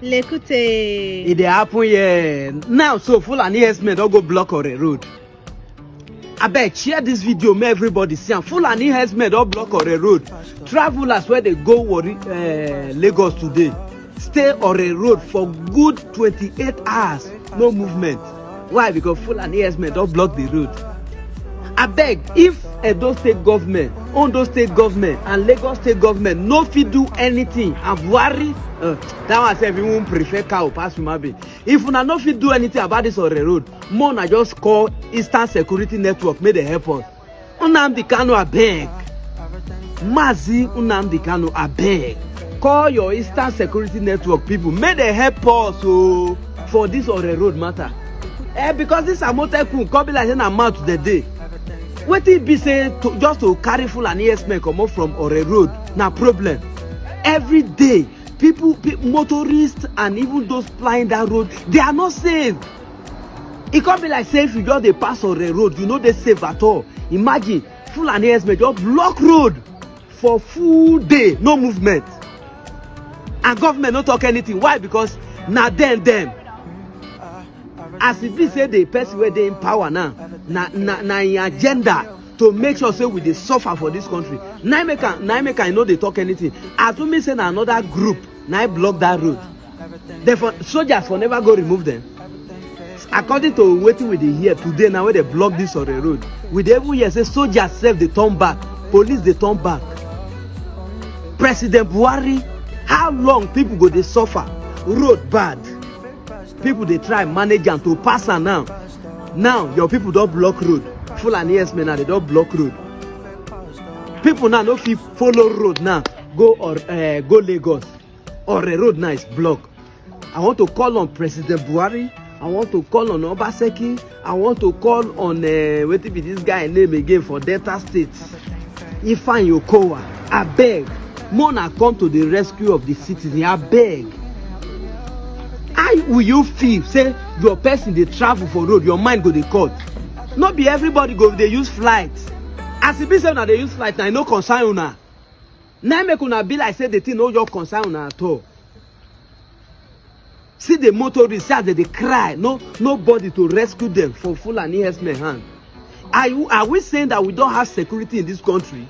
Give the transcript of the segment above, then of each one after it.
L'écoutez. It dey happen here. Now, so Fulani herdsmen don't go block on the road. I beg, share this video, make everybody see. Fulani herdsmen don't block on the road. Travelers where they go Lagos today, stay on the road for good 28 hours, no movement. Why? Because Fulani herdsmen don't block the road. I beg, if Edo state government, Ondo state government, and Lagos state government no fit do anything, and Buhari, that one say we won't prefer cow pass human being. If una no fit do anything about this on the road, Mona just call Eastern Security Network, make them help us. Nnamdi Kanu abeg, Mazi Nnamdi Kanu abeg, call your Eastern Security Network people, make them help us for this on the road matter. Because this Amotekun come be like say na mouth the day. Wetin be say just to carry Fulani herdsmen comot from Ore road na problem. Every day people, motorists and even those plying that road, they are not safe. E come be like say if you just dey pass Ore road, you no dey safe at all. Imagine Fulani herdsmen just block road for full day, no movement, and government no talk anything. Why? Because na them. As if we say the person where they in power now, na in agenda to make sure say we dey suffer for this country. Now make I know they talk anything. As we say na another group, now block that road. Therefore, soldiers for never go remove them. According to wetin we dey hear today, now where they block this on the road, we dey even hear say soldiers self they turn back, police they turn back. President Buhari, how long people go dey suffer? Road bad. People they try manage and to pass her now. Now your people don't block road. Fulani herdsmen now they don't block road. People now no fit follow road now. Go Lagos. Or a road now is blocked. I want to call on President Buhari. I want to call on Obaseki. I want to call on what be this guy name again for Delta State. Ifeanyi Okowa. I beg. Mona come to the rescue of the citizens. I beg. How will you feel say your person dey travel for road, your mind go dey cut? Not be everybody go dey use flight. As e be say una dey use flight, na no concern una. Now make una be like say the thing no just concern una at all. See the motorists say they cry, nobody to rescue them for Fulani herdsmen hand. Are we saying that we don't have security in this country?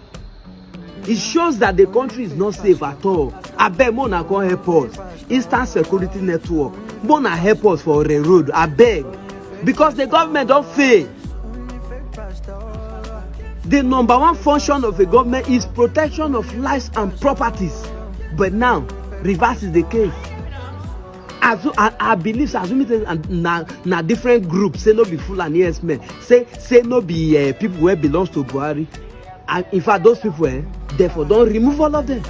It shows that the country is not safe at all. Abeg, Mona come help us. Eastern Security Network, Mona help us for the road. Abeg, because the government don't fail. The number one function of a government is protection of lives and properties. But now, reverse is the case. I believe, assuming na different groups, say no be Fulani herdsmen, say no be people who belongs to Buhari. And in fact, those people, therefore, don't remove all of them.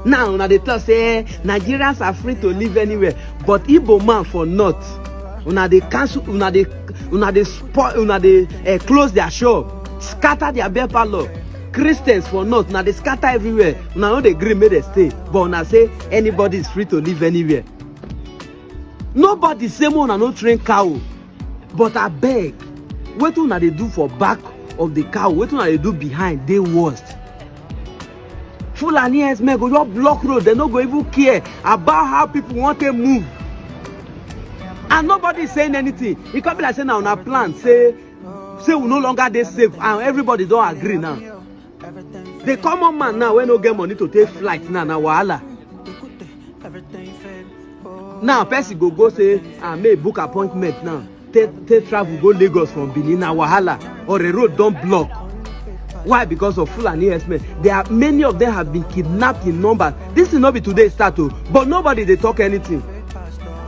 Now, they tell say Nigerians are free to live anywhere, but Igbo man for not. They cancel, they spoil, they close their shop, scatter their beer parlor. Christians for not, they scatter everywhere. Now they agree, make they stay, but now say anybody is free to live anywhere. Nobody say una no train cow, but I beg, what una they do for back of the cow, what una they do behind, they worst. Fulani herdsmen go just block road, they no go even care about how people want to move. And nobody is saying anything. It can be like saying now on a plan, say we no longer they safe, and everybody don't agree now. The common man now when no get money to take flight now wahala. Now person go say may book appointment now. Take travel go Lagos from Benin now wahala, or the road don't block. Why? Because of Fulani herdsmen. Many of them have been kidnapped in numbers. This will not be today's start, but nobody they talk anything.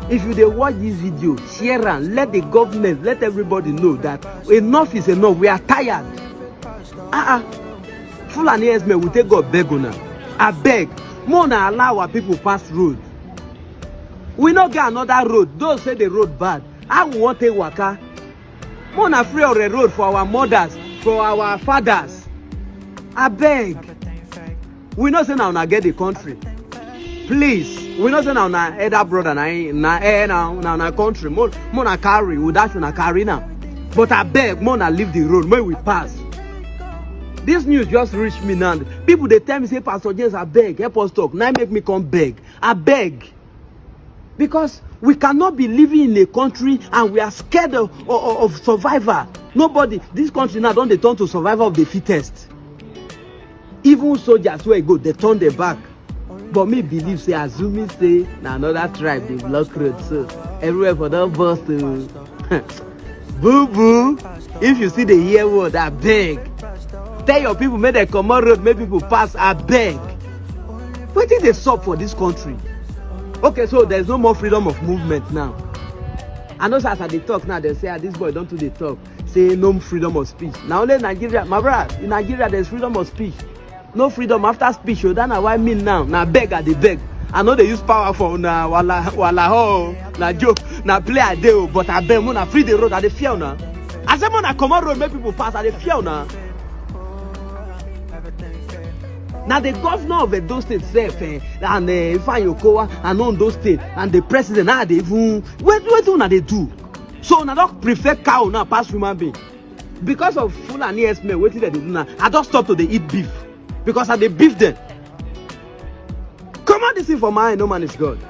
If you they watch this video, share and let the government, let everybody know that enough is enough. We are tired. Fulani herdsmen will take God beg on her. I beg, more than allow our people pass road. We not get another road. Those say the road bad. I want to waka. More than free of the road for our mothers, for our fathers. I beg. We not say now get the country. Please. We not say now elder brother na country. More na carry. We dash na carry now. But I beg, more na leave the road. May we pass. This news just reached me now. People they tell me say Pastor James, I beg, help us talk. Now make me come beg. I beg. Because we cannot be living in a country and we are scared of survival. Nobody, this country now don't they turn to survival of the fittest. Even soldiers where go, they turn their back. But me believe say, assuming say, now another tribe they block road, so everywhere for them bus to boo boo. If you see the hear word, I beg. Tell your people, make them come on road, make people pass, I beg. What did they stop for this country? Okay, so there's no more freedom of movement now. And those as they talk now, they say, this boy don't do the talk. Say no freedom of speech. Now only Nigeria, my brother, in Nigeria there's freedom of speech. No freedom after speech. So that's what I mean now. Now beg at the beg. I know they use power for na wala ho, na joke, na play a day, but I beg na free the road at the fear now. I say na come on road, make people pass at the fear now. Now the governor of those states self and Ifeanyi Okowa and on those states and the president now they even what do they do? So now don't prefer cow now pass human being. Because of Fulani herdsmen, what did they do now? I just stop to they eat beef. Because I they beef them. Come on, this thing for mine, no man is God.